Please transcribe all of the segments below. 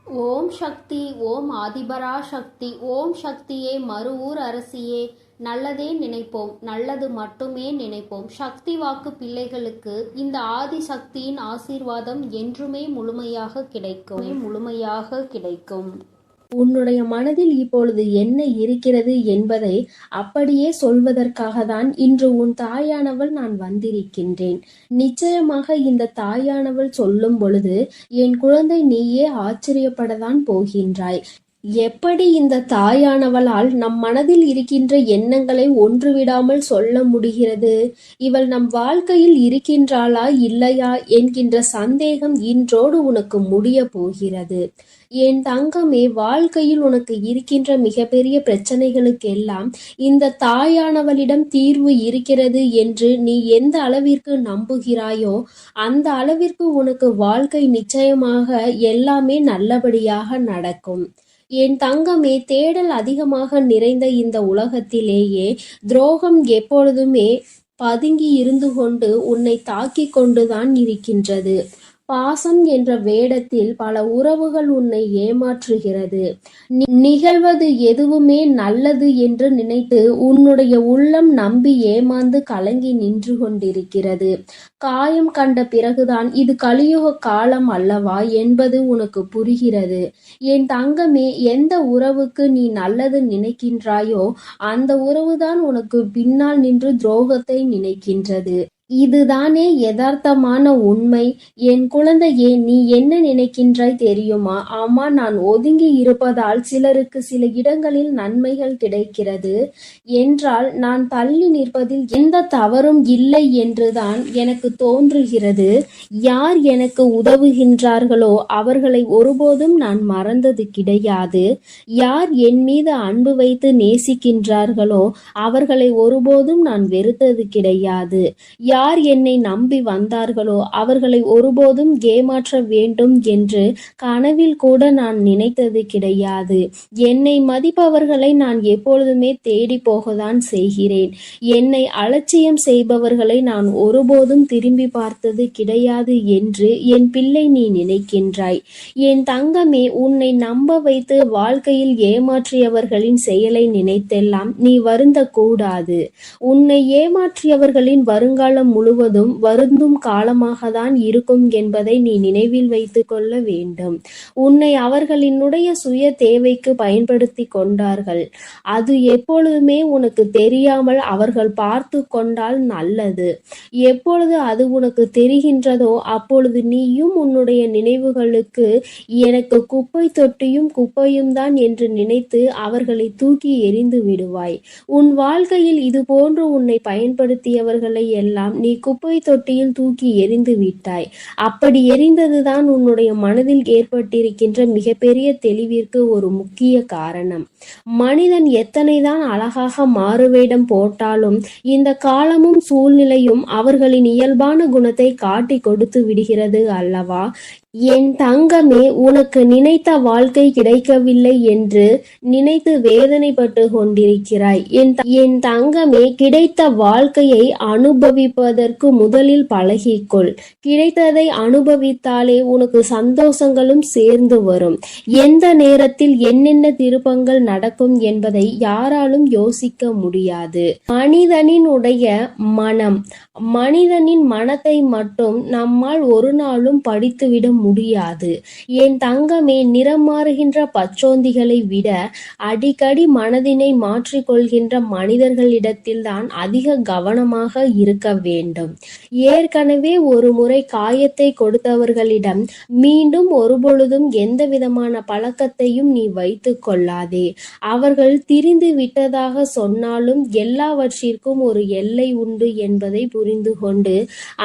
ஓம் சக்தி. ஓம் ஆதிபரா சக்தி. ஓம் சக்தியே, மறுவூர் அரசியே, நல்லதே நினைப்போம், நல்லது மட்டுமே நினைப்போம். சக்தி வாக்கு பிள்ளைகளுக்கு இந்த ஆதி சக்தியின் ஆசீர்வாதம் என்றுமே முழுமையாக கிடைக்கும். உன்னுடைய மனதில் இப்பொழுது என்ன இருக்கிறது என்பதை அப்படியே சொல்வதற்காகத்தான் இன்று உன் தாயானவள் நான் வந்திருக்கின்றேன். நிச்சயமாக இந்த தாயானவள் சொல்லும் பொழுது என் குழந்தை நீயே ஆச்சரியப்படத்தான் போகின்றாய். எப்படி இந்த தாயானவளால் நம் மனதில் இருக்கின்ற எண்ணங்களை ஒன்றுவிடாமல் சொல்ல முடிகிறது? இவள் நம் வாழ்க்கையில் இருக்கின்றாளா இல்லையா என்கின்ற சந்தேகம் இன்றோடு உனக்கு முடிய போகிறது. என் தங்கமே, வாழ்க்கையில் உனக்கு இருக்கின்ற மிகப்பெரிய பிரச்சனைகளுக்கெல்லாம் இந்த தாயானவளிடம் தீர்வு இருக்கிறது என்று நீ எந்த அளவிற்கு நம்புகிறாயோ அந்த அளவிற்கு உனக்கு வாழ்க்கை நிச்சயமாக எல்லாமே நல்லபடியாக நடக்கும். என் தங்கமே, தேடல் அதிகமாக நிறைந்த இந்த உலகத்திலேயே துரோகம் எப்பொழுதுமே பதுங்கி இருந்து கொண்டு உன்னை தாக்கிக் கொண்டுதான் இருக்கின்றது. பாசம் என்ற வேடத்தில் பல உறவுகள் உன்னை ஏமாற்றுகிறது. நிகழ்வது எதுவுமே நல்லது என்று நினைத்து உன்னுடைய உள்ளம் நம்பி ஏமாந்து கலங்கி நின்று கொண்டிருக்கிறது. காயம் கண்ட பிறகுதான் இது கலியுக காலம் அல்லவா என்பது உனக்கு புரிகிறது. என் தங்கமே, எந்த உறவுக்கு நீ நல்லது நினைக்கின்றாயோ அந்த உறவுதான் உனக்கு பின்னால் நின்று துரோகத்தை நினைக்கின்றது. இதுதானே யதார்த்தமான உண்மை. என் குழந்தையே, நீ என்ன நினைக்கின்றாய் தெரியுமா? ஆமா, நான் ஒதுங்கி இருப்பதால் சிலருக்கு சில இடங்களில் நன்மைகள் கிடைக்கிறது என்றால் நான் தள்ளி நிற்பதில் எந்த தவறும் இல்லை என்றுதான் எனக்கு தோன்றுகிறது. யார் எனக்கு உதவுகின்றார்களோ அவர்களை ஒருபோதும் நான் மறந்தது கிடையாது. யார் என் மீது அன்பு வைத்து நேசிக்கின்றார்களோ அவர்களை ஒருபோதும் நான் வெறுத்தது கிடையாது. யார் என்னை நம்பி வந்தார்களோ அவர்களை ஒருபோதும் ஏமாற்ற வேண்டும் என்று கனவில் கூட நான் நினைத்தது கிடையாது. என்னை மதிப்பவர்களை நான் எப்பொழுதுமே தேடி போகத்தான் செய்கிறேன். என்னை அலட்சியம் செய்பவர்களை நான் ஒருபோதும் திரும்பி பார்த்தது கிடையாது என்று என் பிள்ளை நீ நினைக்கின்றாய். என் தங்கமே, உன்னை நம்ப வைத்து வாழ்க்கையில் ஏமாற்றியவர்களின் செயலை நினைத்தெல்லாம் நீ வருந்தக்கூடாது. உன்னை ஏமாற்றியவர்களின் வருங்காலம் முழுவதும் வருந்தும் காலமாகத்தான் இருக்கும் என்பதை நீ நினைவில் வைத்து கொள்ள வேண்டும். உன்னை அவர்களினுடைய சுய தேவைக்கு பயன்படுத்தி கொண்டார்கள். அது எப்பொழுதுமே உனக்கு தெரியாமல் அவர்கள் பார்த்து கொண்டால் நல்லது. எப்பொழுது அது உனக்கு தெரிகின்றதோ அப்பொழுது நீயும் உன்னுடைய நினைவுகளுக்கு எனக்கு குப்பை தொட்டியும் குப்பையும் தான் என்று நினைத்து அவர்களை தூக்கி எறிந்து விடுவாய். உன் வாழ்க்கையில் இது போன்று உன்னை பயன்படுத்தியவர்களை எல்லாம் நீ குப்பை தொட்டியில் தூக்கி எறிந்து விட்டாய். அப்படி எறிந்ததுதான் உன்னுடைய மனதில் ஏற்பட்டிருக்கின்ற மிகப்பெரிய தெளிவிற்கு ஒரு முக்கிய காரணம். மனிதன் எத்தனைதான் அழகாக மாறுவேடம் போட்டாலும் இந்த காலமும் சூழ்நிலையும் அவர்களின் இயல்பான குணத்தை காட்டி கொடுத்து விடுகிறது அல்லவா? என் தங்கமே, உனக்கு நினைத்த வாழ்க்கை கிடைக்கவில்லை என்று நினைத்து வேதனைப்பட்டு கொண்டிருக்கிறாய். என் தங்கமே, கிடைத்த வாழ்க்கையை அனுபவிப்பதற்கு முதலில் பழகிக்கொள். கிடைத்ததை அனுபவித்தாலே உனக்கு சந்தோஷங்களும் சேர்ந்து வரும். எந்த நேரத்தில் என்னென்ன திருப்பங்கள் நடக்கும் என்பதை யாராலும் யோசிக்க முடியாது. மனிதனினுடைய மனம், மனிதனின் மனத்தை மட்டும் நம்மால் ஒரு நாளும் படித்துவிட முடியாது. என் தங்கமே, நிறம் மாறுகின்ற பச்சோந்திகளை விட அடிக்கடி மனதினை மாற்றிக்கொள்கின்ற மனிதர்களிடத்தில் தான் அதிக கவனமாக இருக்க வேண்டும். ஏற்கனவே ஒரு முறை காயத்தை கொடுத்தவர்களிடம் மீண்டும் ஒருபொழுதும் எந்த விதமான பழக்கத்தையும் நீ வைத்து கொள்ளாதே. அவர்கள் திரிந்து விட்டதாக சொன்னாலும் எல்லாவற்றிற்கும் ஒரு எல்லை உண்டு என்பதை புரிந்து கொண்டு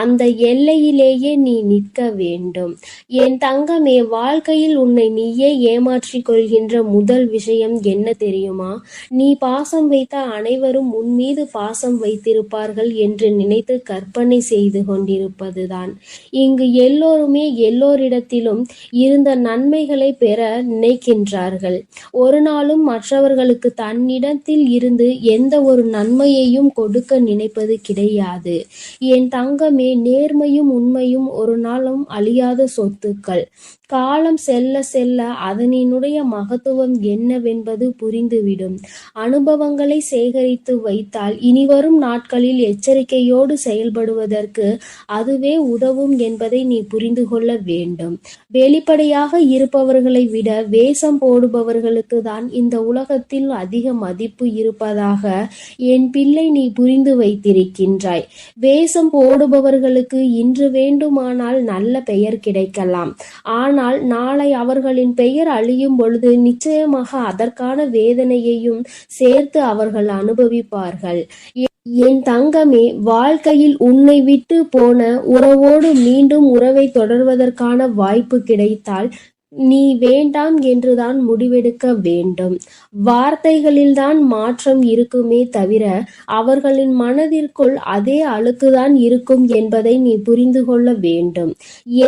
அந்த எல்லையிலேயே நீ நிற்க வேண்டும். என் தங்கமே, வாழ்க்கையில் உன்னை நீயே ஏமாற்றிக் கொள்கின்ற முதல் விஷயம் என்ன தெரியுமா? நீ பாசம் வைத்த அனைவரும் உன் மீது பாசம் வைத்திருப்பார்கள் என்று நினைத்து கற்பனை செய்து கொண்டிருப்பதுதான். இங்கு எல்லோருமே எல்லோரிடத்திலும் இருந்த நன்மைகளை பெற நினைக்கின்றார்கள். ஒரு நாளும் மற்றவர்களுக்கு தன்னிடத்தில் இருந்து எந்த ஒரு நன்மையையும் கொடுக்க நினைப்பது கிடையாது. என் தங்கமே, நேர்மையும் உண்மையும் ஒரு நாளும் அழியாத சொத்து. முத்துக்கள். காலம் செல்ல செல்ல அதனினுடைய மகத்துவம் என்னவென்பது புரிந்துவிடும். அனுபவங்களை சேகரித்து வைத்தால் இனிவரும் நாட்களில் எச்சரிக்கையோடு செயல்படுவதற்கு அதுவே உதவும் என்பதை நீ புரிந்து கொள்ள வேண்டும். வெளிப்படையாக இருப்பவர்களை விட வேஷம் போடுபவர்களுக்கு தான் இந்த உலகத்தில் அதிக மதிப்பு இருப்பதாக என் பிள்ளை நீ புரிந்து வைத்திருக்கின்றாய். வேஷம் போடுபவர்களுக்கு இன்று வேண்டுமானால் நல்ல பெயர் கிடைக்கலாம். ஆனால் நாளை அவர்களின் பெயர் அழியும் பொழுது நிச்சயமாக அதற்கான வேதனையையும் சேர்த்து அவர்கள் அனுபவிப்பார்கள். என் தங்கமே, வாழ்க்கையில் உன்னை விட்டு போன உறவோடு மீண்டும் உறவை தொடர்வதற்கான வாய்ப்பு கிடைத்தால் நீ வேண்டாம் என்றுதான் முடிவெடுக்க வேண்டும். வார்த்தைகளில்தான் மாற்றம் இருக்குமே தவிர அவர்களின் மனதிற்குள் அதே அழுக்குதான் இருக்கும் என்பதை நீ புரிந்து கொள்ள வேண்டும்.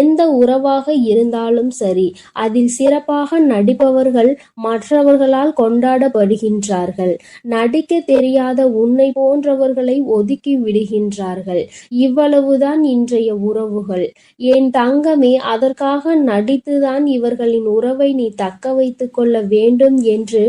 எந்த உறவாக இருந்தாலும் சரி, அதில் சிறப்பாக நடிப்பவர்கள் மற்றவர்களால் கொண்டாடப்படுகின்றார்கள். நடிக்க தெரியாத உன்னை போன்றவர்களை ஒதுக்கி விடுகின்றார்கள். இவ்வளவுதான் இன்றைய உறவுகள். என் தங்கமே, அதற்காக நடித்துதான் இவர்களின் உறவை நீ தக்க வைத்துக் கொள்ள வேண்டும் என்று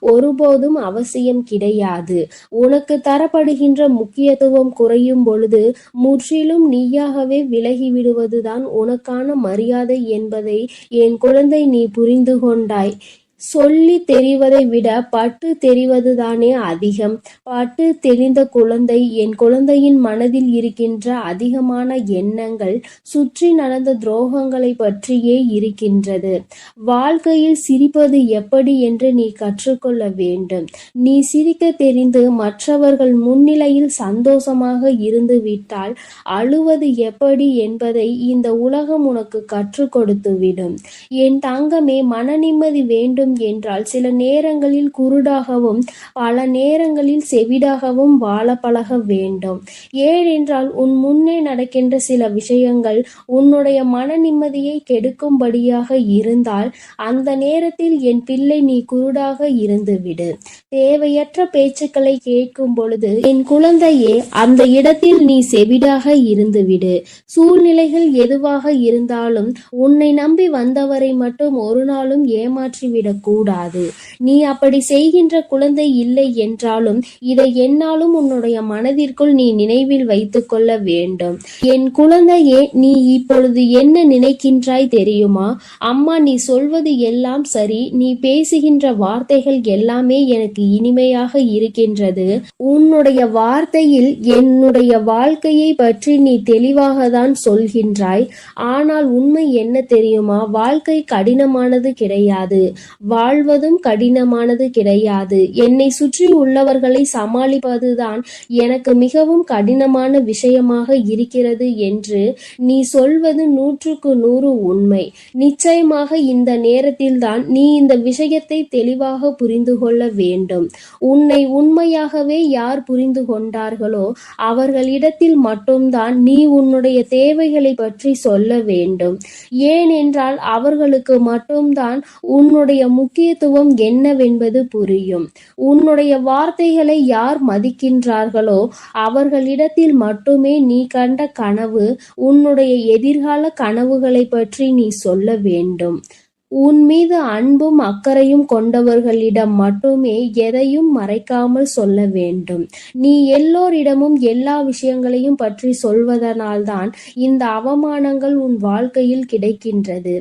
ஒருபோதும் அவசியம் கிடையாது. உனக்கு தரப்படுகின்ற முக்கியத்துவம் குறையும் பொழுது முற்றிலும் நீயாகவே விலகிவிடுவதுதான் உனக்கான மரியாதை என்பதை என் குழந்தை நீ புரிந்து கொண்டாய். சொல்லி தெரிவதை விட பட்டு தெரிவதுதானே அதிகம். பட்டு தெரிந்த குழந்தை, என் குழந்தையின் மனதில் இருக்கின்ற அதிகமான எண்ணங்கள் சுற்றி நடந்த துரோகங்களை பற்றியே இருக்கின்றது. வாழ்க்கையில் சிரிப்பது எப்படி என்று நீ கற்றுக்கொள்ள வேண்டும். நீ சிரிக்க தெரிந்து மற்றவர்கள் முன்னிலையில் சந்தோஷமாக இருந்து விட்டால் அழுவது எப்படி என்பதை இந்த உலகம் உனக்கு கற்றுக் கொடுத்துவிடும். என் தங்கமே, மன நிம்மதி வேண்டும் என்றால் சில நேரங்களில் குருடாகவும் பல நேரங்களில் செவிடாகவும் வாழ பழக வேண்டும். ஏனென்றால் உன் முன்னே நடக்கின்ற சில விஷயங்கள் உன்னுடைய மன நிம்மதியை கெடுக்கும்படியாக இருந்தால் அந்த நேரத்தில் என் பிள்ளை நீ குருடாக இருந்துவிடு. தேவையற்ற பேச்சுக்களை கேட்கும் பொழுது என் குழந்தையே அந்த இடத்தில் நீ செவிடாக இருந்துவிடு. சூழ்நிலைகள் எதுவாக இருந்தாலும் உன்னை நம்பி வந்தவரை மட்டும் ஒரு நாளும் ஏமாற்றிவிட கூடாது. நீ அப்படி செய்கின்ற குழந்தை இல்லை என்றாலும் இதை என்னாலும் உன்னுடைய மனதிற்குள் நீ நினைவில் வைத்துக் கொள்ள வேண்டும். என் குழந்தையே, நீ இப்பொழுது என்ன நினைக்கின்றாய் தெரியுமா? அம்மா, நீ சொல்வது எல்லாம் சரி, நீ பேசுகின்ற வார்த்தைகள் எல்லாமே எனக்கு இனிமையாக இருக்கின்றது. உன்னுடைய வார்த்தையில் என்னுடைய வாழ்க்கையை பற்றி நீ தெளிவாக தான் சொல்கின்றாய். ஆனால் உண்மை என்ன தெரியுமா? வாழ்க்கை கடினமானது கிடையாது. வாழ்வதும் கடினமானது கிடையாது. என்னை சுற்றி உள்ளவர்களை சமாளிப்பதுதான் எனக்கு மிகவும் கடினமான விஷயமாக இருக்கிறது என்று நீ சொல்வது 100% உண்மை. நிச்சயமாக இந்த நேரத்தில் தான் நீ இந்த விஷயத்தை தெளிவாக புரிந்து கொள்ள வேண்டும். உன்னை உண்மையாகவே யார் புரிந்து கொண்டார்களோ அவர்களிடத்தில் மட்டும்தான் நீ உன்னுடைய தேவைகளை பற்றி சொல்ல வேண்டும். ஏனென்றால் அவர்களுக்கு மட்டும்தான் உன்னுடைய முக்கியத்துவம் என்னவென்பது புரியும். உன்னுடைய வார்த்தைகளை யார் மதிக்கின்றார்களோ அவர்களிடத்தில் மட்டுமே நீ கண்ட கனவு, உன்னுடைய எதிர்கால கனவுகளை பற்றி நீ சொல்ல வேண்டும். உன் மீது அன்பும் அக்கறையும் கொண்டவர்களிடம் மட்டுமே எதையும் மறைக்காமல் சொல்ல வேண்டும். நீ எல்லோரிடமும் எல்லா விஷயங்களையும் பற்றி சொல்வதனால்தான் இந்த அவமானங்கள் உன் வாழ்க்கையில் கிடைக்கின்றது.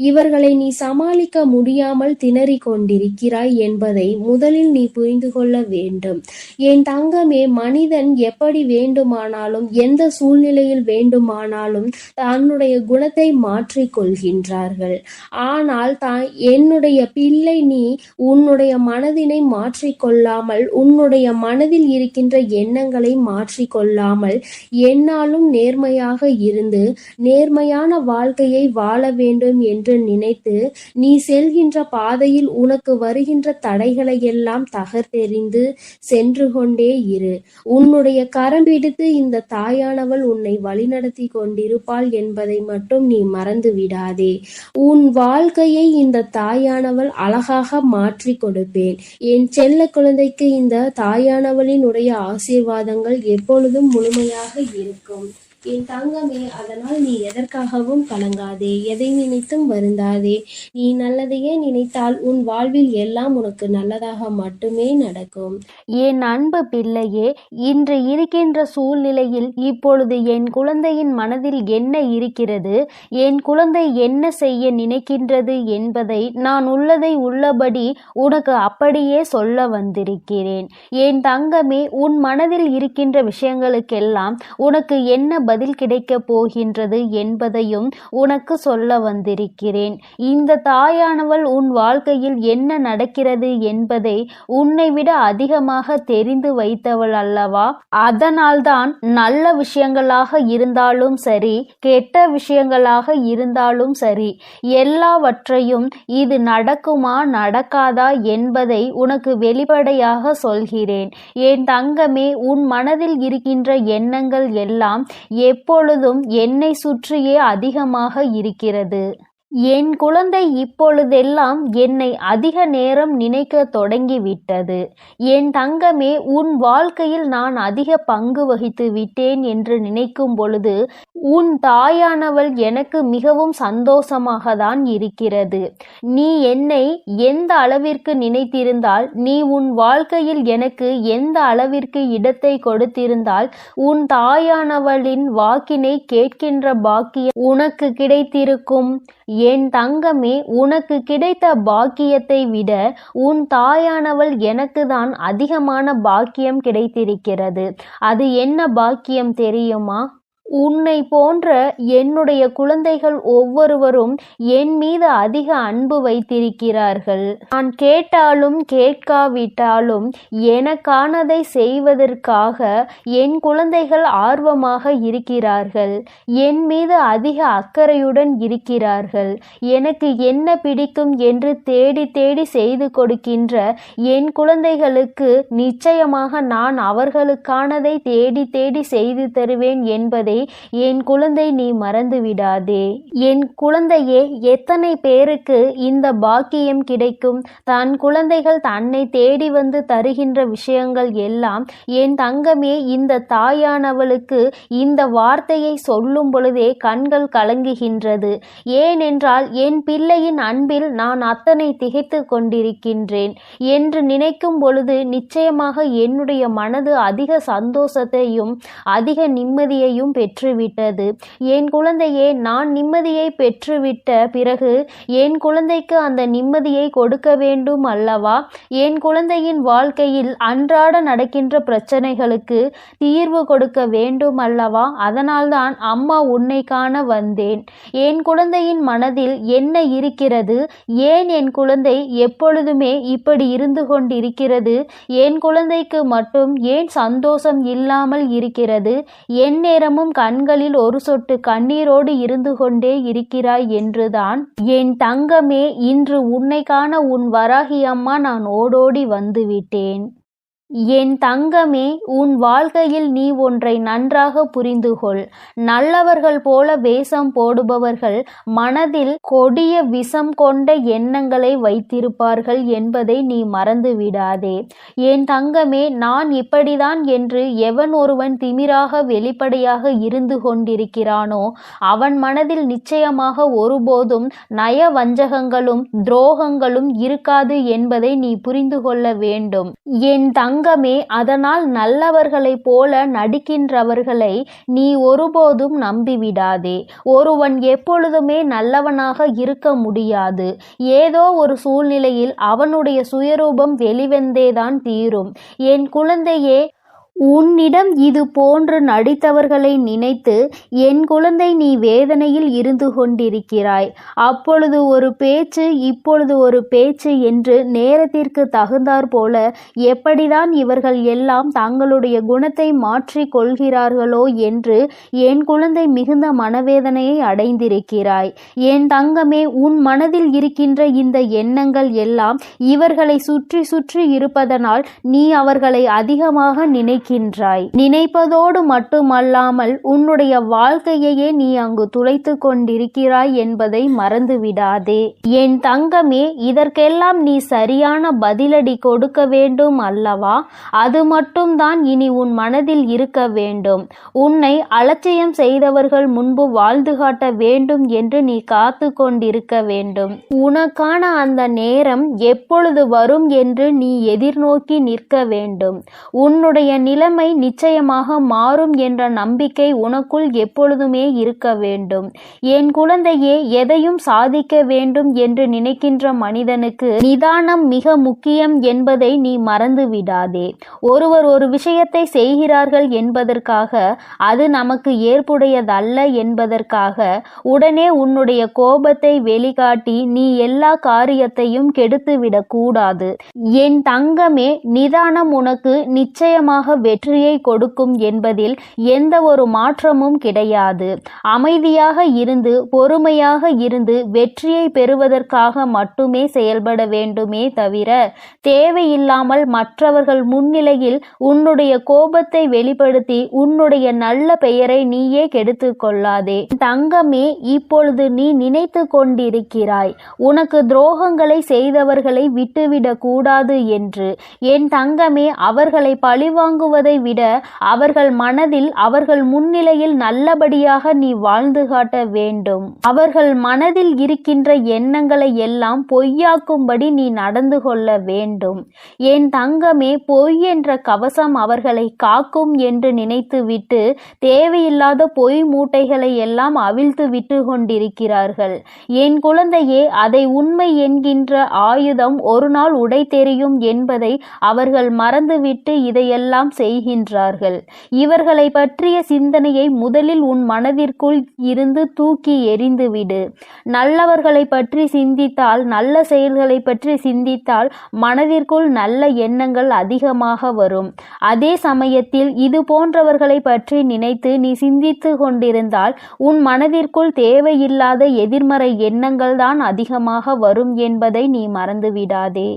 இவர்களை நீ சமாளிக்க முடியாமல் திணறிக் கொண்டிருக்கிறாய் என்பதை முதலில் நீ புரிந்து கொள்ள வேண்டும். என் தங்கமே, மனிதன் எப்படி வேண்டுமானாலும் எந்த சூழ்நிலையில் வேண்டுமானாலும் தன்னுடைய குணத்தை மாற்றிக் கொள்கின்றார்கள். ஆனால் என்னுடைய பிள்ளை, நீ உன்னுடைய மனதினை மாற்றிக்கொள்ளாமல், உன்னுடைய மனதில் இருக்கின்ற எண்ணங்களை மாற்றிக்கொள்ளாமல் என்னாலும் நேர்மையாக இருந்து நேர்மையான வாழ்க்கையை வாழ வேண்டும் என்று நினைத்து நீ செல்கின்ற பாதையில் உனக்கு வருகின்ற தடைகளை எல்லாம் தகர்த்தெறிந்து சென்று கொண்டே இரு. உன்னுடைய கரம் பிடித்து இந்த தாயானவள் உன்னை வழிநடத்தி கொண்டிருப்பாள் என்பதை மட்டும் நீ மறந்து விடாதே. உன் வாழ்க்கை இந்த தாயானவள் அழகாக மாற்றி கொடுப்பேன். என் செல்ல குழந்தைக்கு இந்த தாயானவளின் உடைய ஆசீர்வாதங்கள் எப்பொழுதும் முழுமையாக இருக்கும். என் தங்கமே, அதனால் நீ எதற்காகவும் கலங்காதே, எதை நினைத்தும் வருந்தாதே. நீ நல்லதையே நினைத்தால் உன் வாழ்வில் எல்லாம் உனக்கு நல்லதாக மட்டுமே நடக்கும். என் அன்பு பிள்ளையே, இன்று இருக்கின்ற சூழ்நிலையில் இப்பொழுது என் குழந்தையின் மனதில் என்ன இருக்கிறது, என் குழந்தை என்ன செய்ய நினைக்கின்றது என்பதை நான் உள்ளதை உள்ளபடி உனக்கு அப்படியே சொல்ல வந்திருக்கிறேன். என் தங்கமே, உன் மனதில் இருக்கின்ற விஷயங்களுக்கெல்லாம் உனக்கு என்ன பதில் கிடைக்கப் போகின்றது என்பதையும் உனக்கு சொல்ல வந்திருக்கிறேன். இந்த தாயானவள் உன் வாழ்க்கையில் என்ன நடக்கிறது என்பதை உன்னை விட அதிகமாக தெரிந்து வைத்தவள் அல்லவா? அதனால்தான் நல்ல விஷயங்களாக இருந்தாலும் சரி, கெட்ட விஷயங்களாக இருந்தாலும் சரி, எல்லாவற்றையும் இது நடக்குமா நடக்காதா என்பதை உனக்கு வெளிப்படையாக சொல்கிறேன். என் தங்கமே, உன் மனதில் இருக்கின்ற எண்ணங்கள் எல்லாம் எப்பொழுதும் என்னை சுற்றியே அதிகமாக இருக்கிறது. என் குழந்தை இப்பொழுதெல்லாம் என்னை அதிக நேரம் நினைக்க தொடங்கிவிட்டது. என் தங்கமே, உன் வாழ்க்கையில் நான் அதிக பங்கு வகித்து விட்டேன் என்று நினைக்கும் பொழுது உன் தாயானவள் எனக்கு மிகவும் சந்தோஷமாக தான் இருக்கிறது. நீ என்னை எந்த அளவிற்கு நினைத்திருந்தால், நீ உன் வாழ்க்கையில் எனக்கு எந்த அளவிற்கு இடத்தை கொடுத்திருந்தால், உன் தாயானவளின் வாக்கினை கேட்கின்ற பாக்கியம் உனக்கு கிடைத்திருக்கும். என் தங்கமே, உனக்கு கிடைத்த பாக்கியத்தை விட உன் தாயானவள் எனக்கு தான் அதிகமான பாக்கியம் கிடைத்திருக்கிறது. அது என்ன பாக்கியம் தெரியுமா? உன்னை போன்ற என்னுடைய குழந்தைகள் ஒவ்வொருவரும் என் மீது அதிக அன்பு வைத்திருக்கிறார்கள். நான் கேட்டாலும் கேட்காவிட்டாலும் எனக்கானதை செய்வதற்காக என் குழந்தைகள் ஆர்வமாக இருக்கிறார்கள். என் மீது அதிக அக்கறையுடன் இருக்கிறார்கள். எனக்கு என்ன பிடிக்கும் என்று தேடி தேடி செய்து கொடுக்கின்ற என் குழந்தைகளுக்கு நிச்சயமாக நான் அவர்களுக்கானதை தேடி தேடி செய்து தருவேன் என்பதை என் குழந்தை நீ மறந்து விடாதே. என் குழந்தையே, எத்தனை பேருக்கு இந்த பாக்கியம் கிடைக்கும்? தன் குழந்தைகள் தன்னை தேடி வந்து தருகின்ற விஷயங்கள் எல்லாம் என் தங்கமே, இந்த தாயானவளுக்கு இந்த வார்த்தையை சொல்லும் பொழுதே கண்கள் கலங்குகின்றது. ஏனென்றால் என் பிள்ளையின் அன்பில் நான் அத்தனை திகைத்து கொண்டிருக்கின்றேன் என்று நினைக்கும் பொழுது நிச்சயமாக என்னுடைய மனது அதிக சந்தோஷத்தையும் அதிக நிம்மதியையும் பெற்றுவிட்டது. என் குழந்தையே, நான் நிம்மதியை பெற்றுவிட்ட பிறகு என் குழந்தைக்கு அந்த நிம்மதியை கொடுக்க வேண்டும் அல்லவா? என் குழந்தையின் வாழ்க்கையில் அன்றாட நடக்கின்ற பிரச்சனைகளுக்கு தீர்வு கொடுக்க வேண்டும் அல்லவா? அதனால்தான் அம்மா உன்னை காண வந்தேன். என் குழந்தையின் மனதில் என்ன இருக்கிறது? ஏன் என் குழந்தை எப்பொழுதுமே இப்படி இருந்து கொண்டிருக்கிறது? என் குழந்தைக்கு மட்டும் ஏன் சந்தோஷம் இல்லாமல் இருக்கிறது? என் நேரமும் கண்களில் ஒரு சொட்டு கண்ணீரோடு இருந்து கொண்டே இருக்கிறாய் என்றுதான் என் தங்கமே, இன்று உன்னை காண உன் வராகி அம்மா நான் ஓடோடி வந்துவிட்டேன். என் தங்கமே, உன் வாழ்க்கையில் நீ ஒன்றை நன்றாக புரிந்து கொள். நல்லவர்கள் போல வேஷம் போடுபவர்கள் மனதில் கொடிய விஷம் கொண்ட எண்ணங்களை வைத்திருப்பார்கள் என்பதை நீ மறந்து விடாதே. என் தங்கமே, நான் இப்படிதான் என்று எவன் ஒருவன் திமிராக வெளிப்படையாக இருந்து கொண்டிருக்கிறானோ அவன் மனதில் நிச்சயமாக ஒருபோதும் நயவஞ்சகங்களும் துரோகங்களும் இருக்காது என்பதை நீ புரிந்து கொள்ள வேண்டும். என் தங்கமே, அதனால் நல்லவர்களைப் போல நடிக்கின்றவர்களை நீ ஒருபோதும் நம்பிவிடாதே. ஒருவன் எப்பொழுதுமே நல்லவனாக இருக்க முடியாது. ஏதோ ஒரு சூழ்நிலையில் அவனுடைய சுயரூபம் வெளிவந்தேதான் தீரும். என் குழந்தையே, உன்னிடம் இது போன்று நடித்தவர்களை நினைத்து என் குழந்தை நீ வேதனையில் இருந்து கொண்டிருக்கிறாய். அப்பொழுது ஒரு பேச்சு, இப்பொழுது ஒரு பேச்சு என்று நேரத்திற்கு தகுந்தாற் போல எப்படிதான் இவர்கள் எல்லாம் தங்களுடைய குணத்தை மாற்றிக் கொள்கிறார்களோ என்று என் குழந்தை மிகுந்த மனவேதனையை அடைந்திருக்கிறாய். என் தங்கமே, உன் மனதில் இருக்கின்ற இந்த எண்ணங்கள் எல்லாம் இவர்களை சுற்றி சுற்றி இருப்பதனால் நீ அவர்களை அதிகமாக நினைக்கிறாய். நினைக்கின்றாய். நினைப்பதோடு மட்டுமல்லாமல் உன்னுடைய வாழ்க்கையையே நீ அங்கு துளைத்து கொண்டிருக்கிறாய் என்பதை மறந்துவிடாதே. என் தங்கமே, இதற்கெல்லாம் நீ சரியான பதிலடி கொடுக்க வேண்டும் அல்லவா? அது மட்டும்தான் இனி உன் மனதில் இருக்க வேண்டும். உன்னை அலட்சியம் செய்தவர்கள் முன்பு வாழ்ந்து காட்ட வேண்டும் என்று நீ காத்து கொண்டிருக்க வேண்டும். உனக்கான அந்த நேரம் எப்பொழுது வரும் என்று நீ எதிர்நோக்கி நிற்க வேண்டும். உன்னுடைய நிலைமை நிச்சயமாக மாறும் என்ற நம்பிக்கை உனக்குள் எப்பொழுதுமே இருக்க வேண்டும். என் குழந்தையே, எதையும் சாதிக்க வேண்டும் என்று நினைக்கின்ற மனிதனுக்கு நிதானம் மிக முக்கியம் என்பதை நீ மறந்து விடாதே. ஒருவர் ஒரு விஷயத்தை செய்கிறார்கள் என்பதற்காக, அது நமக்கு ஏற்புடையதல்ல என்பதற்காக உடனே உன்னுடைய கோபத்தை வெளிக்காட்டி நீ எல்லா காரியத்தையும் கெடுத்துவிடக் கூடாது. என் தங்கமே, நிதானம் உனக்கு நிச்சயமாக வெற்றியை கொடுக்கும் என்பதில் எந்த ஒரு மாற்றமும் கிடையாது. அமைதியாக இருந்து பொறுமையாக இருந்து வெற்றியை பெறுவதற்காக மட்டுமே செயல்பட வேண்டுமே தவிர தேவையில்லாமல் மற்றவர்கள் முன்னிலையில் உன்னுடைய கோபத்தை வெளிப்படுத்தி உன்னுடைய நல்ல பெயரை நீயே கெடுத்து கொள்ளாதே. தங்கமே, இப்பொழுது நீ நினைத்து கொண்டிருக்கிறாய் உனக்கு துரோகங்களை செய்தவர்களை விட்டுவிடக் கூடாது என்று. என் தங்கமே, அவர்களை பழிவாங்குவதை விட அவர்கள் மனதில் அவர்கள் முன்னிலையில் நல்லபடியாக நீ வாழ்ந்து காட்ட வேண்டும். அவர்கள் மனதில் இருக்கின்ற எண்ணங்களை எல்லாம் பொய்யாக்கும்படி நீ நடந்து கொள்ள வேண்டும். என் தங்கமே, பொய் என்ற கவசம் அவர்களை காக்கும் என்று நினைத்துவிட்டு தேவையில்லாத பொய் மூட்டைகளை எல்லாம் அவிழ்த்து விட்டு கொண்டிருக்கிறார்கள். என் குழந்தையே, அதை உண்மை என்கின்ற ஆயுதம் ஒரு நாள் உடை தெரியும் என்பதை அவர்கள் மறந்துவிட்டு இதையெல்லாம் செய்கின்றார்கள். இவர்களை பற்றிய சிந்தனையை முதலில் உன் மனதிற்குள் இருந்து தூக்கி எறிந்துவிடு. நல்லவர்களை பற்றி சிந்தித்தால், நல்ல செயல்களை பற்றி சிந்தித்தால் மனதிற்குள் நல்ல எண்ணங்கள் அதிகமாக வரும். அதே சமயத்தில் இது போன்றவர்களை பற்றி நினைத்து நீ சிந்தித்து கொண்டிருந்தால் உன் மனதிற்குள் தேவையில்லாத எதிர்மறை எண்ணங்கள் தான் அதிகமாக வரும் என்பதை நீ மறந்துவிடாதே.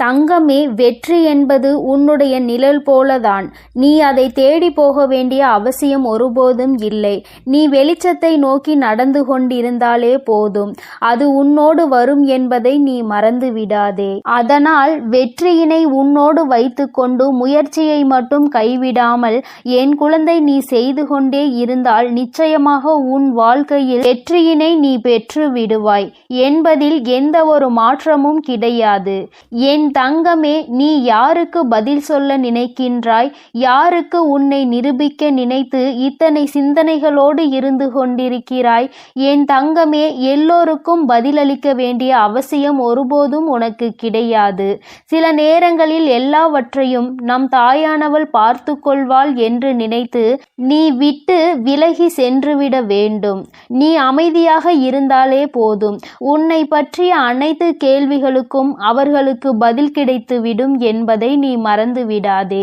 தங்கமே, வெற்றி என்பது உன்னுடைய நிழல் போலதான். நீ அதை தேடி போக வேண்டிய அவசியம் ஒருபோதும் இல்லை. நீ வெளிச்சத்தை நோக்கி நடந்து கொண்டிருந்தாலே போதும், அது உன்னோடு வரும் என்பதை நீ மறந்து விடாதே. அதனால் வெற்றியினை உன்னோடு வைத்து கொண்டு முயற்சியை மட்டும் கைவிடாமல் என் குழந்தை நீ செய்து கொண்டே இருந்தால் நிச்சயமாக உன் வாழ்க்கையில் வெற்றியினை நீ பெற்று விடுவாய் என்பதில் எந்த ஒரு மாற்றமும் கிடையாது. என் தங்கமே, நீ யாருக்கு பதில் சொல்ல நினைக்கின்றாய்? யாருக்கு உன்னை நிரூபிக்க நினைத்து இத்தனை சிந்தனைகளோடு இருந்து கொண்டிருக்கிறாய்? என் தங்கமே, எல்லோருக்கும் பதிலளிக்க வேண்டிய அவசியம் ஒருபோதும் உனக்கு கிடையாது. சில நேரங்களில் எல்லாவற்றையும் நம் தாயானவள் பார்த்து கொள்வாள் என்று நினைத்து நீ விட்டு விலகி சென்றுவிட வேண்டும். நீ அமைதியாக இருந்தாலே போதும். உன்னை பற்றிய அனைத்து கேள்விகளுக்கும் அவர்களுக்கு பதில் கிடைத்துவிடும் என்பதை நீ மறந்து விடாதே.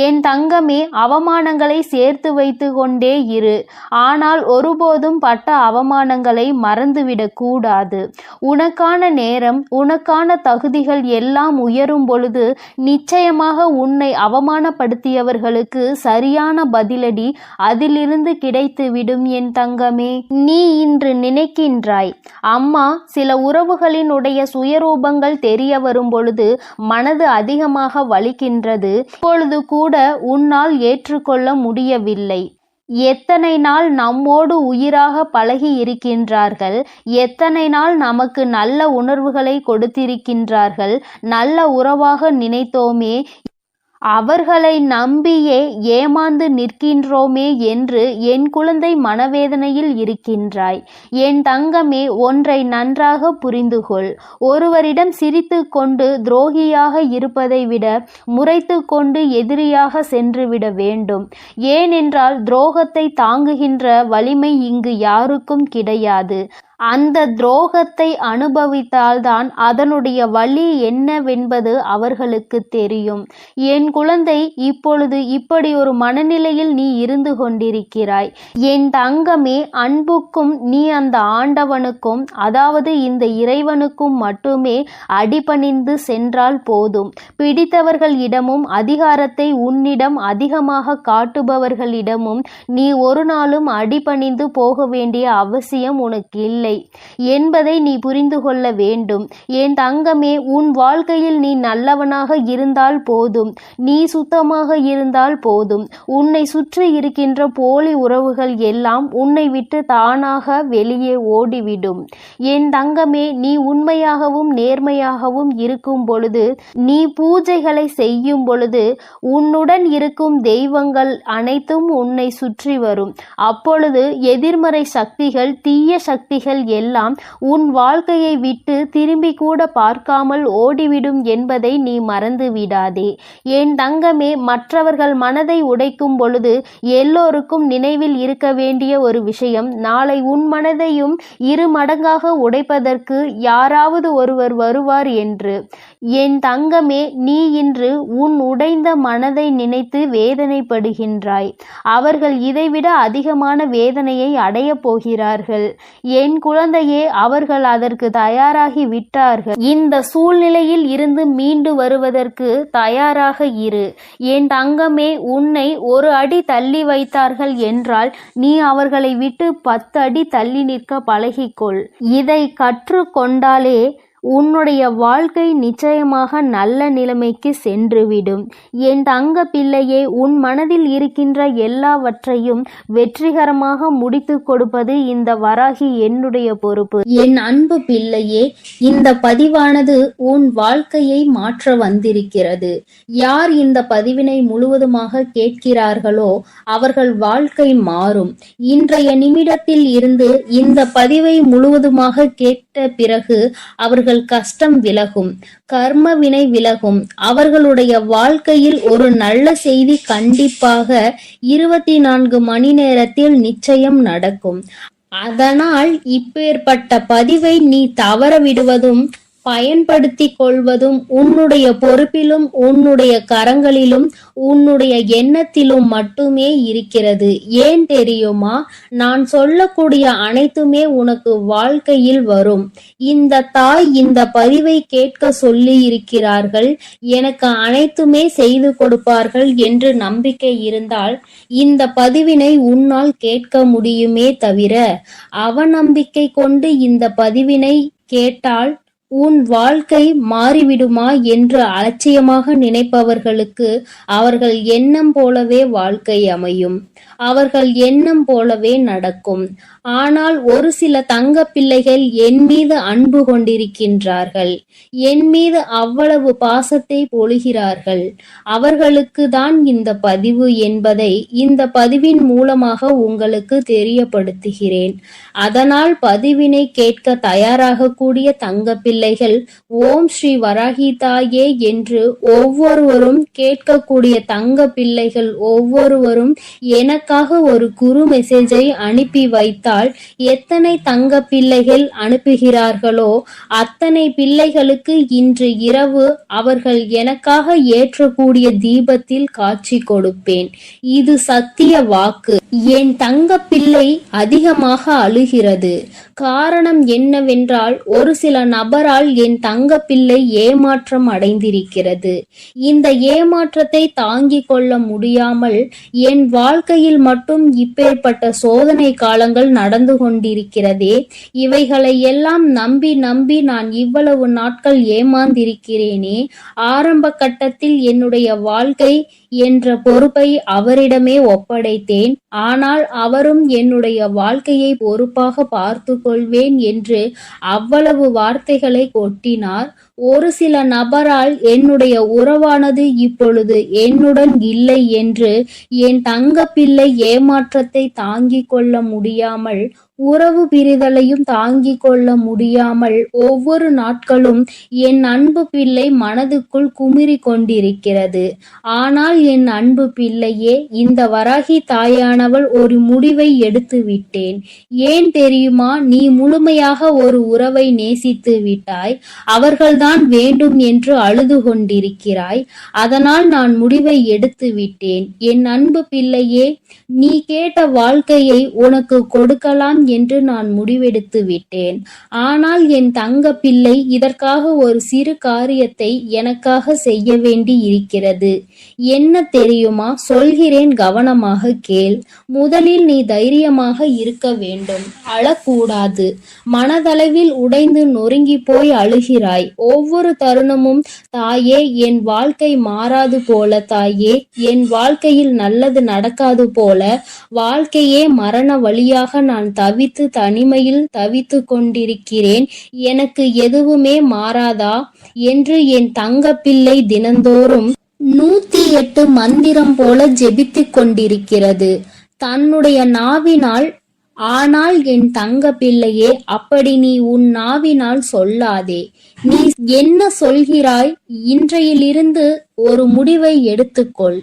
என் தங்கமே, அவமானங்களை சேர்த்து வைத்து கொண்டே இரு. ஆனால் ஒருபோதும் பட்ட அவமானங்களை மறந்துவிடக் கூடாது. உனக்கான நேரம், உனக்கான தகுதிகள் எல்லாம் உயரும் பொழுது நிச்சயமாக உன்னை அவமானப்படுத்தியவர்களுக்கு சரியான பதிலடி அதிலிருந்து கிடைத்துவிடும். என் தங்கமே, நீ இன்று நினைக்கின்றாய், அம்மா, சில உறவுகளினுடைய சுயரூபங்கள் தெரிய வரும் பொழுது மனது அதிகமாக வலிக்கின்றது. இப்பொழுது கூட உன்னால் ஏற்றுக்கொள்ள முடியவில்லை. எத்தனை நாள் நம்மோடு உயிராக பழகி இருக்கின்றார்கள், எத்தனை நாள் நமக்கு நல்ல உணர்வுகளை கொடுத்திருக்கின்றார்கள், நல்ல உறவாக நினைத்தோமே, அவர்களை நம்பியே ஏமாந்து நிற்கின்றோமே என்று என் குழந்தை மனவேதனையில் இருக்கின்றாய். என் தங்கமே, ஒன்றை நன்றாக புரிந்துகொள். ஒருவரிடம் சிரித்து கொண்டு துரோகியாக இருப்பதை விட முறைத்து கொண்டு எதிரியாக சென்றுவிட வேண்டும். ஏனென்றால் துரோகத்தை தாங்குகின்ற வலிமை இங்கு யாருக்கும் கிடையாது. அந்த துரோகத்தை அனுபவித்தால்தான் அதனுடைய வலி என்னவென்பது அவர்களுக்கு தெரியும். என் குழந்தை, இப்பொழுது இப்படி ஒரு மனநிலையில் நீ இருந்து கொண்டிருக்கிறாய். என் தங்கமே, அன்புக்கும் நீ அந்த ஆண்டவனுக்கும், அதாவது இந்த இறைவனுக்கும் மட்டுமே அடிபணிந்து சென்றால் போதும். பிடித்தவர்களிடமும் அதிகாரத்தை உன்னிடம் அதிகமாக காட்டுபவர்களிடமும் நீ ஒரு நாளும் அடிபணிந்து போக வேண்டிய அவசியம் உனக்கு இல்லை என்பதை நீ புரிந்து கொள்ள வேண்டும். என் தங்கமே, உன் வாழ்க்கையில் நீ நல்லவனாக இருந்தால் போதும், நீ சுத்தமாக இருந்தால் போதும். உன்னை சுற்றி இருக்கின்ற போலி உறவுகள் எல்லாம் உன்னை விட்டு தானாக வெளியே ஓடிவிடும். என் தங்கமே, நீ உண்மையாகவும் நேர்மையாகவும் இருக்கும் பொழுது, நீ பூஜைகளை செய்யும் பொழுது, உன்னுடன் இருக்கும் தெய்வங்கள் அனைத்தும் உன்னை சுற்றி வரும். அப்பொழுது எதிர்மறை சக்திகள், தீய சக்திகள் எல்லாம் உன் வாழ்க்கையை விட்டு திரும்பி கூட பார்க்காமல் ஓடிவிடும் என்பதை நீ மறந்து விடாதே. என் தங்கமே, மற்றவர்கள் மனதை உடைக்கும் பொழுது எல்லோருக்கும் நினைவில் இருக்க வேண்டிய ஒரு விஷயம், நாளை உன் மனதையும் 2 மடங்காக உடைப்பதற்கு யாராவது ஒருவர் வருவார் என்று. என் தங்கமே, நீ இன்று உன் உடைந்த மனதை நினைத்து வேதனைப்படுகின்றாய். அவர்கள் இதைவிட அதிகமான வேதனையை அடையப் போகிறார்கள். என் குழந்தையே, அவர்கள் அதற்கு தயாராகி விட்டார்கள். இந்த சூழ்நிலையில் இருந்து மீண்டு வருவதற்கு தயாராக இரு. என் தங்கமே, உன்னை 1 அடி தள்ளி வைத்தார்கள் என்றால் நீ அவர்களை விட்டு 10 அடி தள்ளி நிற்க பழகிக்கொள். இதை கற்றுக்கொண்டாலே உன்னுடைய வாழ்க்கை நிச்சயமாக நல்ல நிலைமைக்கு சென்றுவிடும். என் தங்க பிள்ளையே, உன் மனதில் இருக்கின்ற எல்லாவற்றையும் வெற்றிகரமாக முடித்து கொடுப்பது இந்த வராகி என்னுடைய பொறுப்பு. என் அன்பு பிள்ளையே, இந்த பதிவானது உன் வாழ்க்கையை மாற்ற வந்திருக்கிறது. யார் இந்த பதிவினை முழுவதுமாக கேட்கிறார்களோ அவர்கள் வாழ்க்கை மாறும். இன்றைய நிமிடத்தில் இருந்து இந்த பதிவை முழுவதுமாக கேட்ட பிறகு அவர்கள் கஷ்டம் விலகும், கர்ம வினை விலகும். அவர்களுடைய வாழ்க்கையில் ஒரு நல்ல செய்தி கண்டிப்பாக 24 மணி நேரத்தில் நிச்சயம் நடக்கும். அதனால் இப்பேற்பட்ட பதிவை நீ தவற விடுவதும் பயன்படுத்தி கொள்வதும் உன்னுடைய பொறுப்பிலும் உன்னுடைய கரங்களிலும் உன்னுடைய எண்ணத்திலும் மட்டுமே இருக்கிறது. ஏன் தெரியுமா? நான் சொல்லக்கூடிய அனைத்துமே உனக்கு வாழ்க்கையில் வரும். இந்த தாய் இந்த பதிவை கேட்க சொல்லி இருக்கிறார்கள், எனக்கு அனைத்துமே செய்து கொடுப்பார்கள் என்று நம்பிக்கை இருந்தால் இந்த பதிவினை உன்னால் கேட்க முடியுமே தவிர அவநம்பிக்கை கொண்டு இந்த பதிவினை கேட்டால் உன் வாழ்க்கை மாறிவிடுமா என்று அலட்சியமாக நினைப்பவர்களுக்கு அவர்கள் எண்ணம் போலவே வாழ்க்கை அமையும், அவர்கள் எண்ணம் போலவே நடக்கும். ஆனால் ஒரு சில தங்க பிள்ளைகள் என் மீது அன்பு கொண்டிருக்கின்றார்கள், என் மீது அவ்வளவு பாசத்தை பொழிகிறார்கள். அவர்களுக்கு தான் இந்த பதிவு என்பதை இந்த பதிவின் மூலமாக உங்களுக்கு தெரியப்படுத்துகிறேன். அதனால் பதிவினை கேட்க தயாராக கூடிய தங்க பிள்ளைகள் ஓம் ஸ்ரீ வராகி தாயே என்று ஒவ்வொருவரும் கேட்கக்கூடிய தங்க பிள்ளைகள் ஒவ்வொருவரும் எனக்காக ஒரு குறு மெசேஜை அனுப்பி வைத்தால் எத்தனை தங்க பிள்ளைகள் அனுப்புகிறார்களோ அத்தனை பிள்ளைகளுக்கு இன்று இரவு அவர்கள் எனக்காக ஏற்றக்கூடிய தீபத்தில் காட்சி கொடுப்பேன். இது சத்திய வாக்கு. என் தங்க பிள்ளை அதிகமாக அழுகிறது. காரணம் என்னவென்றால் ஒரு சில நபரால் என் தங்க பிள்ளை ஏமாற்றம் அடைந்திருக்கிறது. இந்த ஏமாற்றத்தை தாங்கிக் கொள்ள முடியாமல் என் வாழ்க்கையில் மட்டும் இப்பேற்பட்ட சோதனை காலங்கள் நடந்து கொண்டிருக்கிறதே, இவைகளை எல்லாம் நம்பி நம்பி நான் இவ்வளவு நாட்கள் ஏமாந்திருக்கிறேனே. ஆரம்ப கட்டத்தில் என்னுடைய வாழ்க்கை என்ற பொறுப்பை அவரிடமே ஒப்படைத்தேன். ஆனால் அவரும் என்னுடைய வாழ்க்கையை பொறுப்பாக பார்த்து கொள்வேன் என்று அவ்வளவு வார்த்தைகளை கொட்டினார். ஒரு சில நபரால் என்னுடைய உறவானது இப்பொழுது என்னுடன் இல்லை என்று என் தங்க பிள்ளை ஏமாற்றத்தை தாங்கிக் கொள்ள முடியாமல் உறவு பிரிதலையும் தாங்கிக் கொள்ள முடியாமல் ஒவ்வொரு நாட்களும் என் அன்பு பிள்ளை மனதுக்குள் குமுறி கொண்டிருக்கிறது. ஆனால் என் அன்பு பிள்ளையே, இந்த வராகி தாயானவள் ஒரு முடிவை எடுத்து விட்டேன். ஏன் தெரியுமா? நீ முழுமையாக ஒரு உறவை நேசித்து விட்டாய். அவர்கள்தான் வேண்டும் என்று அழுது கொண்டிருக்கிறாய். அதனால் நான் முடிவை எடுத்து விட்டேன். என் அன்பு பிள்ளையே, நீ கேட்ட வாழ்க்கையை உனக்கு கொடுக்கலாம் என்று நான் முடிவெடுத்து விட்டேன். ஆனால் என் தங்க பிள்ளை, இதற்காக ஒரு சிறு காரியத்தை எனக்காக செய்ய வேண்டி இருக்கிறது. என்ன தெரியுமா? சொல்கிறேன், கவனமாக கேள். முதலில் நீ தைரியமாக இருக்க வேண்டும். அழக்கூடாது. மனதளவில் உடைந்து நொறுங்கி போய் அழுகிறாய். ஒவ்வொரு தருணமும் தாயே, என் வாழ்க்கை மாறாது போல, தாயே, என் வாழ்க்கையில் நல்லது நடக்காது போல, வாழ்க்கையே மரண வழியாக நான் தவித்து தனிமையில் தவித்து கொண்டிருக்கிறேன். எனக்கு எதுவுமே மாறாதா என்று என் தங்க பிள்ளை தினந்தோறும் 108 மந்திரம் போல ஜெபித்துக் கொண்டிருக்கிறது தன்னுடைய நாவினால். ஆனால் என் தங்க பிள்ளையே, அப்படி நீ உன் நாவினால் சொல்லாதே. நீ என்ன சொல்கிறாய்? இன்றையிலிருந்து ஒரு முடிவை எடுத்துக்கொள்.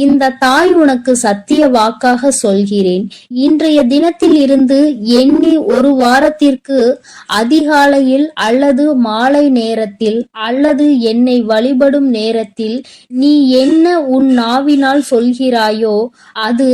இந்த தாய் உனக்கு சத்திய வாக்காக சொல்கிறேன். இன்றைய தினத்தில் இருந்து எண்ணி ஒரு வாரத்திற்கு அதிகாலையில் அல்லது மாலை நேரத்தில் அல்லது என்னை வழிபடும் நேரத்தில் நீ என்ன உன் நாவினால் சொல்கிறாயோ அது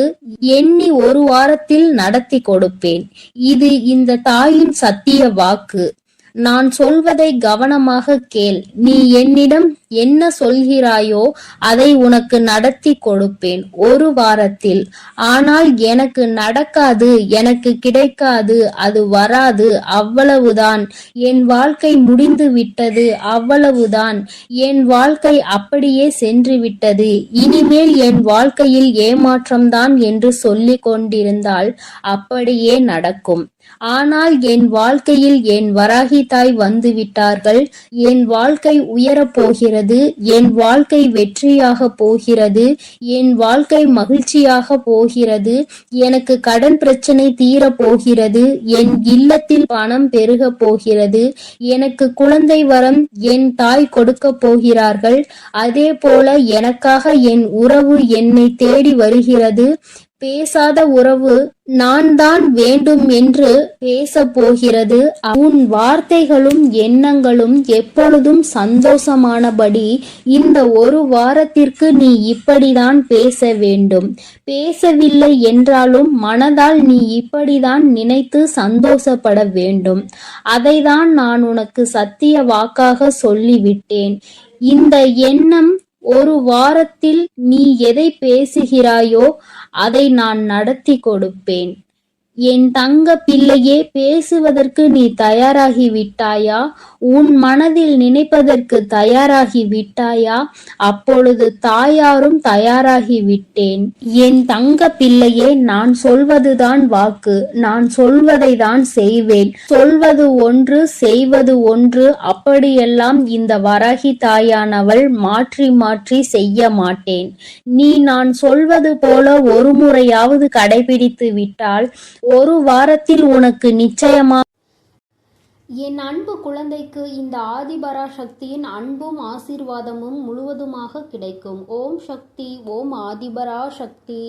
எண்ணி ஒரு வாரத்தில் நடத்தி கொடுப்பேன். இது இந்த தாயின் சத்திய வாக்கு. நான் சொல்வதை கவனமாக கேள். நீ என்னிடம் என்ன சொல்கிறாயோ அதை உனக்கு நடத்தி கொடுப்பேன் ஒரு வாரத்தில். ஆனால் எனக்கு நடக்காது, எனக்கு கிடைக்காது, அது வராது, அவ்வளவுதான். என் வாழ்க்கை முடிந்து விட்டது, அவ்வளவுதான். என் வாழ்க்கை அப்படியே சென்று விட்டது, இனிமேல் என் வாழ்க்கையில் ஏமாற்றம்தான் என்று சொல்லிக் கொண்டிருந்தால் அப்படியே நடக்கும். ஆனால் என் வாழ்க்கையில் என் வராகி தாய் வந்து விட்டார்கள். என் வாழ்க்கை உயரப் போகிறது. என் வாழ்க்கை வெற்றியாக போகிறது. என் வாழ்க்கை மகிழ்ச்சியாக போகிறது. எனக்கு கடன் பிரச்சனை தீரப் போகிறது. என் இல்லத்தில் பணம் பெருக போகிறது. எனக்கு குழந்தை வரம் என் தாய் கொடுக்க போகிறார்கள். அதே போல எனக்காக என் உறவு என்னை தேடி வருகிறது. பேசாத உறவு நான் தான் வேண்டும் என்று பேச போகிறது. உன் வார்த்தைகளும் எண்ணங்களும் எப்பொழுதும் சந்தோஷமானபடி இந்த ஒரு வாரத்திற்கு நீ இப்படிதான் பேச வேண்டும். பேசவில்லை என்றாலும் மனதால் நீ இப்படிதான் நினைத்து சந்தோஷப்பட வேண்டும். அதைதான் நான் உனக்கு சத்திய வாக்காக சொல்லிவிட்டேன். இந்த எண்ணம் ஒரு வாரத்தில் நீ எதை பேசுகிறாயோ அதை நான் நடத்தி கொடுப்பேன். என் தங்க பிள்ளையே, பேசுவதற்கு நீ தயாராகி விட்டாயா? உன் மனதில் நினைப்பதற்கு தயாராகி விட்டாயா? அப்பொழுது தாயாரும் தயாராகி விட்டேன். என் தங்க பிள்ளையே, நான் சொல்வதுதான் வாக்கு. நான் சொல்வதை தான் செய்வேன். சொல்வது ஒன்று, செய்வது ஒன்று. அப்படியெல்லாம் இந்த வராகி தாயானவள் மாற்றி மாற்றி செய்ய மாட்டேன். நீ நான் சொல்வது போல ஒரு முறையாவது கடைபிடித்து விட்டால் ஒரு வாரத்தில் உனக்கு நிச்சயமா. என் அன்பு குழந்தைக்கு இந்த ஆதிபராசக்தியின் அன்பும் ஆசீர்வாதமும் முழுவதுமாக கிடைக்கும். ஓம் சக்தி, ஓம் ஆதிபராசக்தி.